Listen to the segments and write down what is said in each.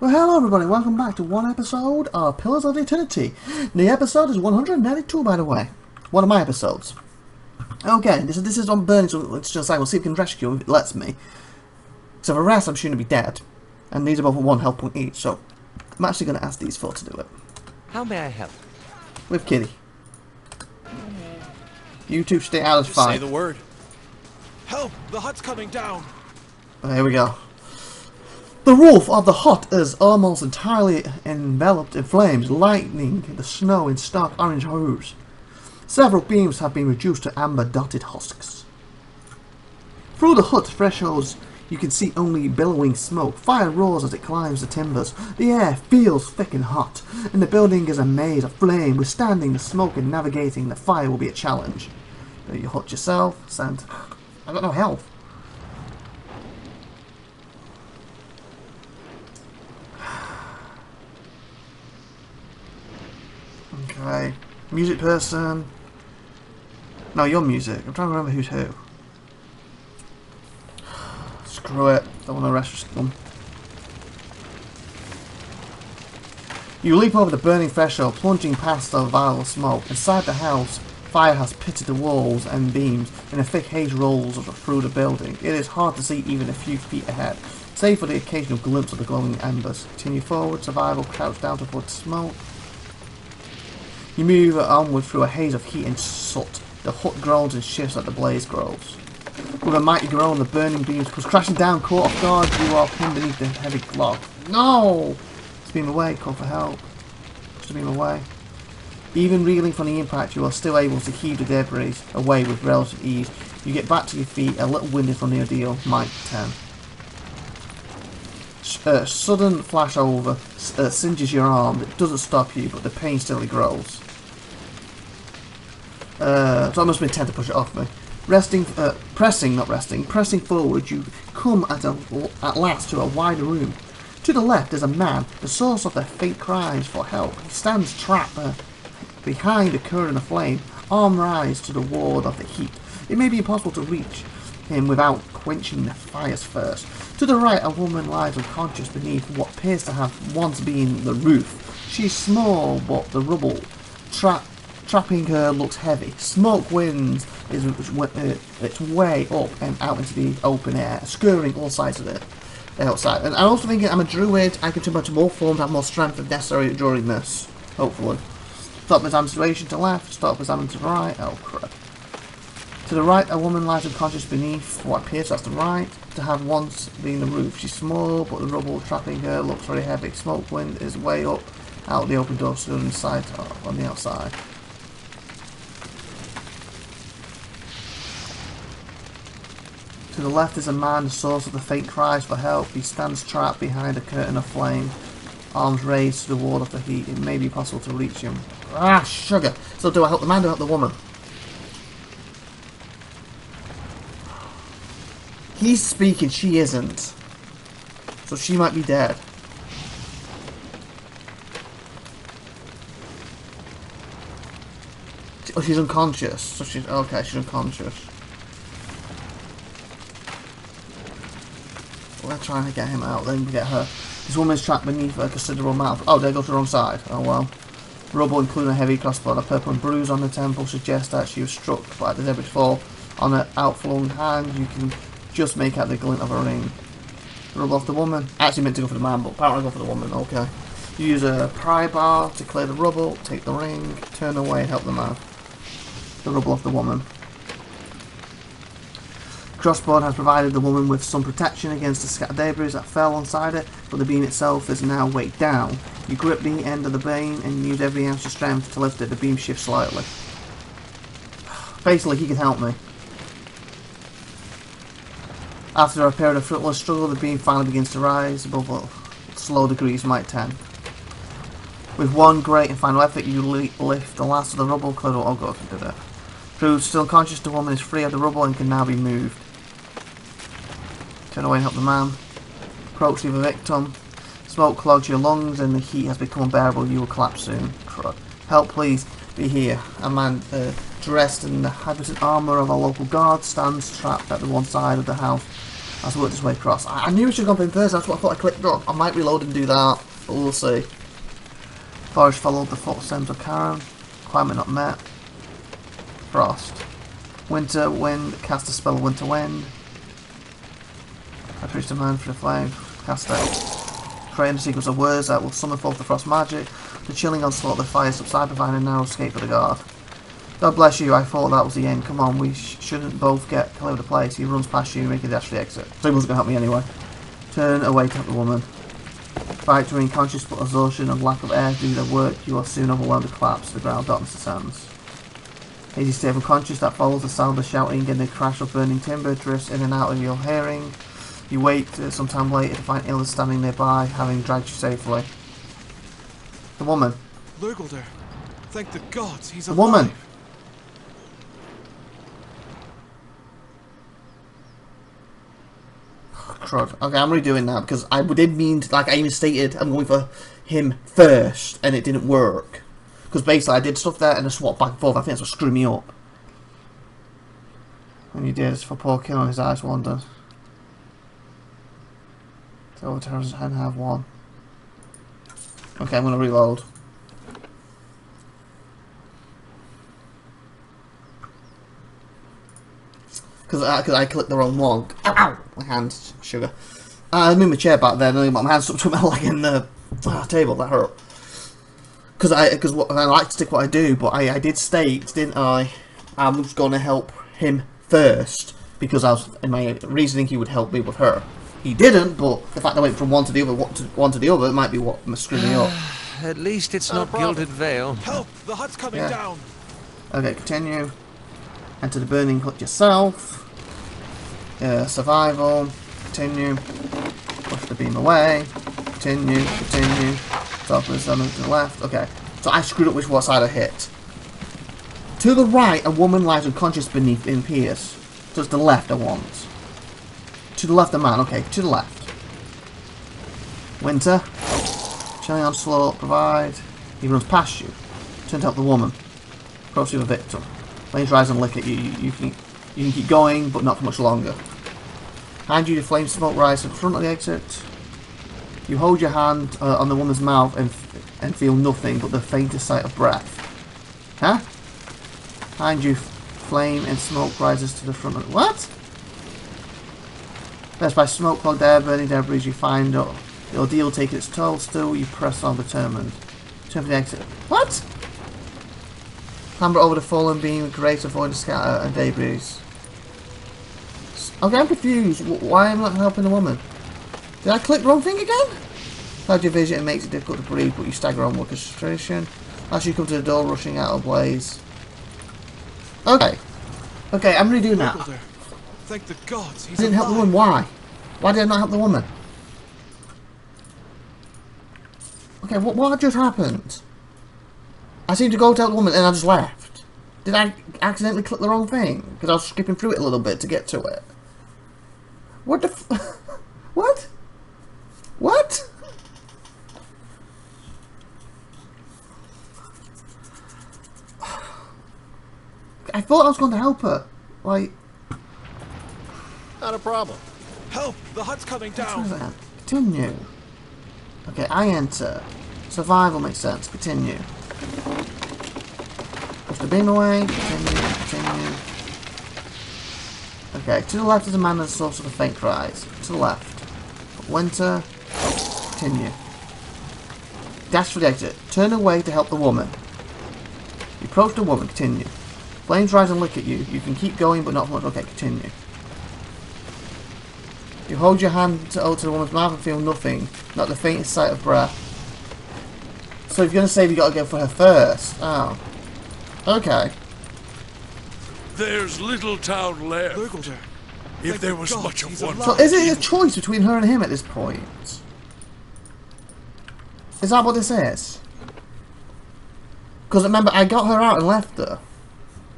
Well, hello everybody, welcome back to one episode of Pillars of Eternity. The episode is 192, by the way. One of my episodes. Okay, this is on burning, so let's just say we'll see if we can rescue him if it lets me. So for rest, I'm sure to be dead. And these are both at 1 health point each, so I'm actually going to ask these four to do it. How may I help? With Kitty. You two stay out of the fight. Say the word. Help! The hut's coming down! Here we go. The roof of the hut is almost entirely enveloped in flames, lighting the snow in stark orange hues. Several beams have been reduced to amber-dotted husks. Through the hut thresholds, you can see only billowing smoke. Fire roars as it climbs the timbers. The air feels thick and hot, and the building is a maze of flame. Withstanding the smoke and navigating the fire will be a challenge. You hut yourself, send. I've got no health. Okay, music person. No, your music. I'm trying to remember who's who. Screw it. Don't want to rest them. You leap over the burning threshold, plunging past the vial of smoke. Inside the house, fire has pitted the walls and beams, and a thick haze rolls through the building. It is hard to see even a few feet ahead, save for the occasional glimpse of the glowing embers. Continue forward, survival, crouch down to avoid smoke. You move onward through a haze of heat and soot. The hut groans and shifts as the blaze grows. With a mighty groan, the burning beams comes crashing down. Caught off guard, you are pinned beneath the heavy log. No! It's beam away, call for help. Just beam away. Even reeling from the impact, you are still able to heave the debris away with relative ease. You get back to your feet, a little winded from the ordeal. Might 10. Sudden flash over singes your arm. It doesn't stop you, but the pain steadily grows. So I must have been 10 to push it off me. Pressing forward, you come at last to a wider room. To the left is a man, the source of their faint cries for help. He stands trapped behind a curtain of flame, arm raised to the ward of the heat. It may be impossible to reach him without quenching the fires first. To the right, a woman lies unconscious beneath what appears to have once been the roof. She is small, but the rubble trapping her looks heavy. Smoke winds its way up and out into the open air, scurrying all sides of it. Outside. And I'm also thinking I'm a druid. I can turn into more forms, have more strength if necessary during this. Hopefully. Stop examine situation to left, stop examine to right. Oh crap. To the right, a woman lies unconscious beneath what appears that's the right to have once been the roof. She's small, but the rubble trapping her looks very heavy. Smoke wind is way up out the open door, still inside on the outside. To the left is a man, the source of the faint cries for help. He stands trapped behind a curtain of flame, arms raised to the ward of the heat. It may be possible to reach him. Ah, sugar! So do I help the man or do I help the woman? He's speaking, she isn't. So she might be dead. Oh, she's unconscious. So she's okay, she's unconscious. We're trying to get him out, then we get her. This woman is trapped beneath a considerable amount. Oh, they go to the wrong side. Oh well. Rubble, including a heavy crossbow, a purple bruise on the temple, suggests that she was struck by the debris fall. On her outflung hand, you can just make out the glint of a ring. Rubble off the woman. Actually meant to go for the man, but apparently go for the woman. Okay. You use a pry bar to clear the rubble, take the ring, turn away and help the man. The rubble off the woman. Crossbow has provided the woman with some protection against the scattered debris that fell onside it, but the beam itself is now weighed down. You grip the end of the beam and use every ounce of strength to lift it. The beam shifts slightly. Basically, he can help me. After a period of fruitless struggle, the beam finally begins to rise above slow degrees, might 10. With one great and final effort, you lift the last of the rubble. Oh god, I did it. Proved still unconscious, the woman is free of the rubble and can now be moved. Turn away and help the man. Approach the victim. Smoke clogs your lungs and the heat has become unbearable. You will collapse soon. Crud. Help, please. Be here. A man dressed in the habitant armour of a local guard stands trapped at the one side of the house. Let's work this way across. I knew we should have gone in first, that's what I thought I clicked on. I might reload and do that, but we'll see. Forest followed the footsteps of Karen. Requirement not met. Frost. Winter wind, cast a spell of winter wind. I preach a man for the flame, cast out. Creating a sequence of words that will summon forth the frost magic. The chilling onslaught of the fire subside, providing a narrow escape for the guard. God bless you, I thought that was the end. Come on, we shouldn't both get all over the place. He runs past you, making the dash for the exit. So he wasn't going to help me anyway. Turn away to help the woman. Fight to remain conscious, but exhaustion and lack of air do their work. You are soon overwhelmed and collapse to the ground. Darkness descends. Hazy state of unconscious that follows the sound of shouting and the crash of burning timber drifts in and out of your hearing. You wait some time later to find Ilda standing nearby, having dragged you safely. The woman. Lurgulder. Thank the gods, he's alive. The woman. Crud. Okay, I'm redoing that because I did mean to, like I even stated I'm going for him first and it didn't work. Because basically I did stuff there and I swapped back and forth. I think that's what screwed me up. And you did for poor kill on his eyes wandered. So and have one. Okay, I'm gonna reload. Because I clicked the wrong one. Ow, ow! My hands, sugar. I moved my chair back there, and I got my hands up to my leg in the table. That hurt. Because I like to stick what I do, but I did state, didn't I? I was going to help him first because I was in my reasoning he would help me with her. He didn't, but the fact I went from one to the other, it might be what screwed me up. At least it's not Gilded Veil. Help! The hut's coming down! Okay, continue. Enter the burning hut yourself. Survival. Continue. Push the beam away. Continue. Continue. Stop with the to the left. Okay. So I screwed up which side I hit. To the right, a woman lies unconscious beneath in Pierce. So it's the left I want. To the left, a man. Okay, to the left. Winter. Chilling onslaught. Provide. He runs past you. Turn to help the woman. Approach the victim. Flames rise and lick at you. You can keep going, but not for much longer. Behind you, the flame smoke rise in front of the exit. You hold your hand on the woman's mouth and feel nothing but the faintest sight of breath. Huh? Behind you, flame and smoke rises to the front of... What? Best by smoke-clogged air, burning debris, you find the ordeal taking its toll. Still, you press on determined. Turn for the exit. What? Clamber over the fallen beam with grace, avoid the scatter and debris. Okay, I'm confused. Why am I not helping the woman? Did I click the wrong thing again? Cloud your vision and makes it difficult to breathe, but you stagger on with concentration. As you come to the door, rushing out of blaze. Okay. Okay, I'm redoing that. Thank the gods, he's I didn't help the woman. Why? Why did I not help the woman? Okay, what just happened? I seemed to go to help the woman and I just left. Did I accidentally click the wrong thing? Because I was skipping through it a little bit to get to it. What the What? What? I thought I was going to help her. Like... Not a problem. Help! The hut's coming down! Continue. Okay, I enter. Survival makes sense. Continue. Push the beam away. Continue. Continue. Okay, to the left is a man at the source of the faint cries. To the left. Winter. Continue. Dash for the exit. Turn away to help the woman. You approach the woman. Continue. Flames rise and lick at you. You can keep going, but not for much. Okay, continue. You hold your hand to the woman's mouth and feel nothing. Not the faintest sight of breath. So if you're going to say you got to go for her first. Oh. Okay. There's little town left. Lurgulder. If there was much of one. So is it a choice between her and him at this point? Is that what this is? Because remember, I got her out and left her.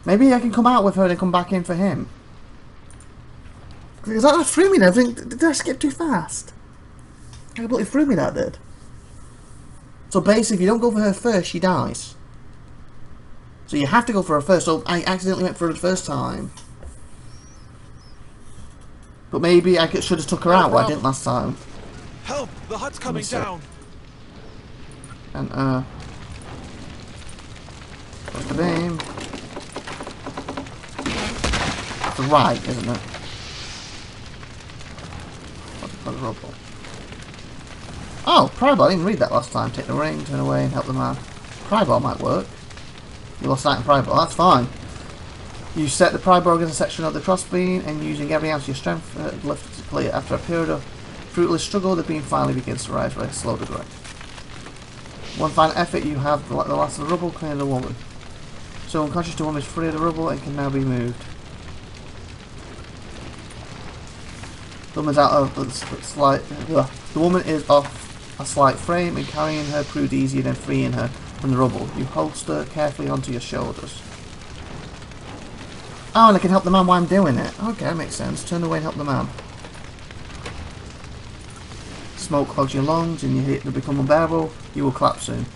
Maybe I can come out with her and come back in for him. Because that threw me there. Did I skip too fast? I completely threw me, that did. So basically, if you don't go for her first, she dies. So you have to go for her first. So I accidentally went for her the first time. But maybe I should have took her out, but I didn't last time. Help! The hut's coming down. And what's the beam? It's the right, isn't it? What's the rubble? Oh, Prybar, I didn't read that last time. Take the ring, turn away and help the man. Prybar might work. You lost sight in Prybar, that's fine. You set the Prybar against a section of the crossbeam and using every ounce of your strength lift to clear. After a period of fruitless struggle, the beam finally begins to rise very slow to grow. One final effort, you have the last of the rubble clearing the woman. So unconscious, the woman is free of the rubble and can now be moved. The woman's out of the woman is off a slight frame, and carrying her proved easier than freeing her from the rubble. You holster carefully onto your shoulders. Oh, and I can help the man while I'm doing it. Okay, that makes sense. Turn away and help the man. Smoke clogs your lungs and you hit to become unbearable. You will collapse soon.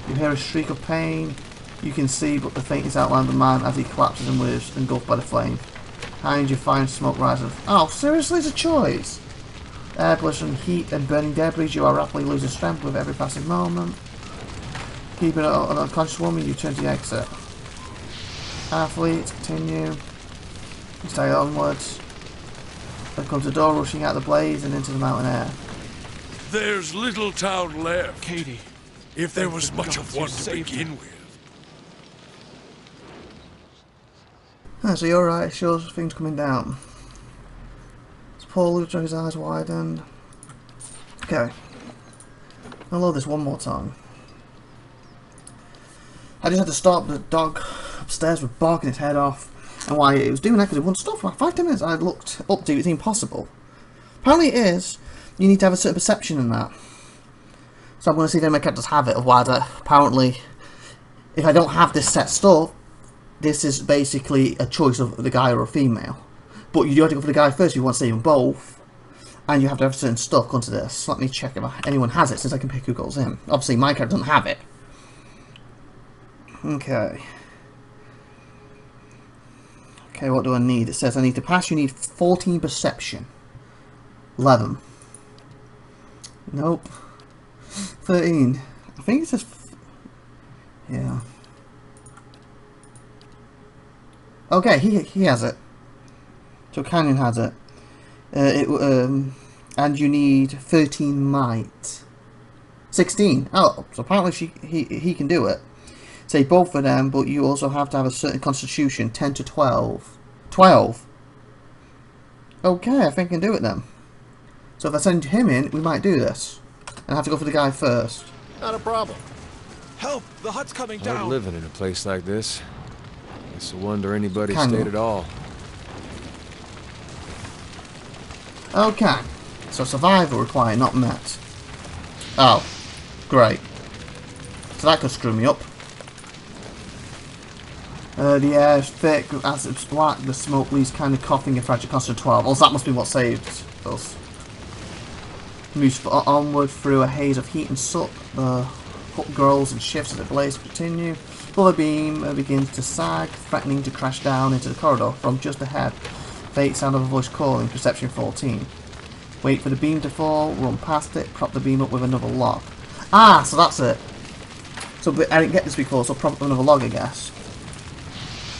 You hear a shriek of pain. You can see but the faintest outline of the man as he collapses and moves, engulfed by the flame. Behind you find smoke rises. Oh, seriously, it's a choice. Air pollution, heat and burning debris. You are rapidly losing strength with every passing moment. Keeping an unconscious woman, you turn to the exit. Athletes, continue. You stay onwards. There comes a door rushing out of the blaze and into the mountain air. There's little town left. Katie. If there was much gods of you one to saved begin with. So you're right, shows things coming down. As Paul looks through his eyes widened. Okay. I'll load this one more time. I just had to stop the dog upstairs with barking its head off. And why it was doing that, because it wouldn't stop for like 5-10 minutes. I looked up to it, it's impossible. Apparently it is. You need to have a certain perception in that. So I'm going to see if any of my characters have it. Otherwise, apparently, if I don't have this set stuff, this is basically a choice of the guy or a female. But you do have to go for the guy first if you want to see them both. And you have to have certain stuff come to this. Let me check if anyone has it, since I can pick who goes in. Obviously, my character doesn't have it. Okay. Okay, what do I need? It says I need to pass. You need 14 perception. 11. Nope. 13. I think it says... Yeah. Okay, he has it. So Canyon has it. And you need 13 might. 16. Oh, so apparently he can do it. Say both of them, but you also have to have a certain constitution, 10 to 12. 12? Okay, I think I can do it then. So if I send him in, we might do this. And I have to go for the guy first. Not a problem. Help! The hut's coming Hard down. living in a place like this. It's a wonder anybody Kind of. stayed at all. Okay. So survival required, not met. Oh. Great. So that could screw me up. The air is thick, as it's black, the smoke leaves kind of coughing and fragile constant 12. Also, that must be what saved us. Moves onward through a haze of heat and soot. The hut grows and shifts as the blaze continue. Full beam begins to sag, threatening to crash down into the corridor. From just ahead, faint sound of a voice calling, perception 14. Wait for the beam to fall, run past it, prop the beam up with another log. Ah, so that's it. So I didn't get this before, so prop up another log, I guess.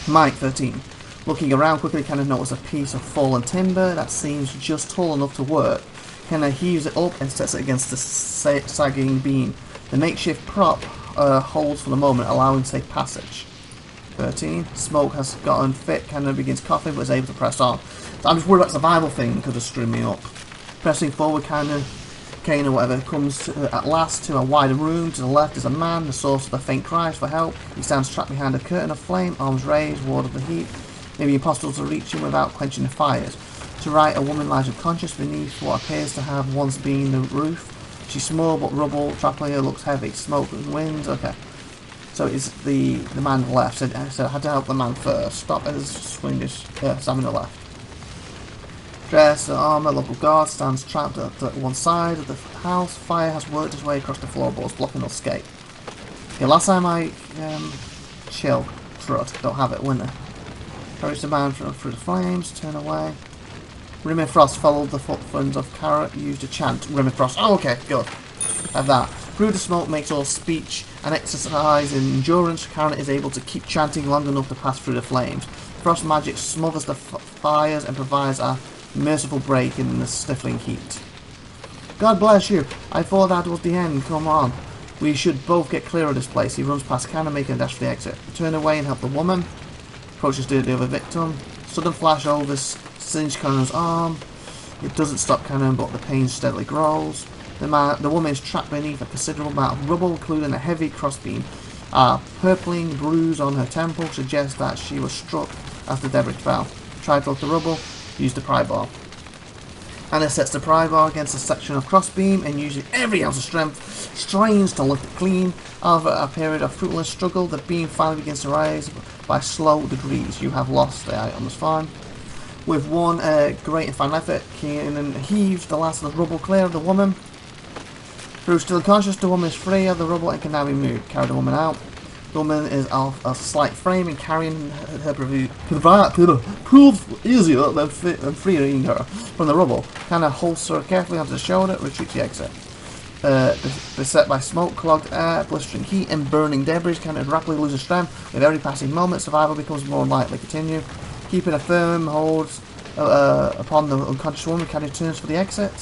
Mike 13. Looking around quickly, kind of notice a piece of fallen timber that seems just tall enough to work. Kind of heaves it up and sets it against the sagging beam. The makeshift prop holds for the moment, allowing safe passage. 13. Smoke has gotten fit, kind of begins coughing, but is able to press on. So I'm just worried about the survival thing, could have screwed me up. Pressing forward, kind of cane or whatever, comes at last to a wider room. To the left is a man, the source of the faint cries for help. He stands trapped behind a curtain of flame, arms raised, ward of the heat. It may be impossible to reach him without quenching the fires. To right, a woman lies unconscious beneath what appears to have once been the roof. She's small, but rubble trapping her looks heavy. Smoke and wind. Okay. So it's the man on the left. So I had to help the man first. Stop as swing is Sam on the left. Dress and armour, local guard stands trapped at one side of the house. Fire has worked its way across the floorboards, blocking escape. Okay, last time I chill strut, don't have it, winner. Encourage the man through the flames, turn away. Rim and Frost followed the footprints of Kara, used to chant. Rim and Frost. Oh, okay, good. Have that. Through the smoke makes all speech and exercise in endurance. Karen is able to keep chanting long enough to pass through the flames. Frost magic smothers the fires and provides a merciful break in the stifling heat. God bless you. I thought that was the end. Come on. We should both get clear of this place. He runs past Karen, making a dash for the exit. Turn away and help the woman. Approaches to the other victim. Sudden flash over singed Conan's arm. It doesn't stop Conan, but the pain steadily grows. The woman is trapped beneath a considerable amount of rubble, including a heavy crossbeam. A purpling bruise on her temple suggests that she was struck as the debris fell. Tried to lift the rubble, used the pry bar. Anna sets the pry bar against a section of crossbeam and using every ounce of strength, strains to lift it clean. After a period of fruitless struggle, the beam finally begins to rise by slow degrees. You have lost the item, is fine. With one great and final effort, Keenan heaves the last of the rubble clear of the woman. Through still unconscious, the woman is free of the rubble and can now be moved. Carry the woman out. The woman is of a slight frame and carrying her proves easier than freeing her from the rubble. Kind of holds her carefully onto the shoulder, retreats the exit. Beset by smoke, clogged air, blistering heat, and burning debris, kind of rapidly losing strength. With every passing moment, survival becomes more likely. Continue. Keeping a firm hold upon the unconscious woman, kind of turns for the exit.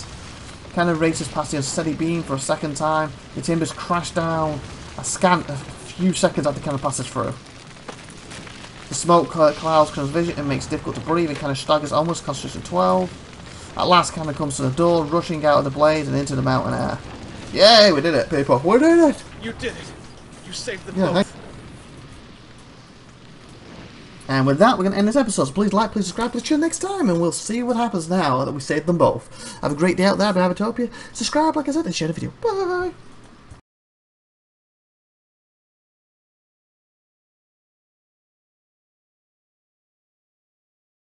Kind of races past the unsteady beam for a second time. The timbers crash down a few seconds after kind of passes through. The smoke clouds Connor's vision and makes it difficult to breathe, and kind of staggers almost concentration 12. At last, kind of comes to the door, rushing out of the blaze and into the mountain air. Yay, we did it, people. We did it! You did it. You saved them Yeah, both. And with that, we're going to end this episode. So please like, please subscribe, please tune next time, and we'll see what happens now that we saved them both. Have a great day out there, By IVATOPIA. Subscribe, like I said, and share the video. Bye!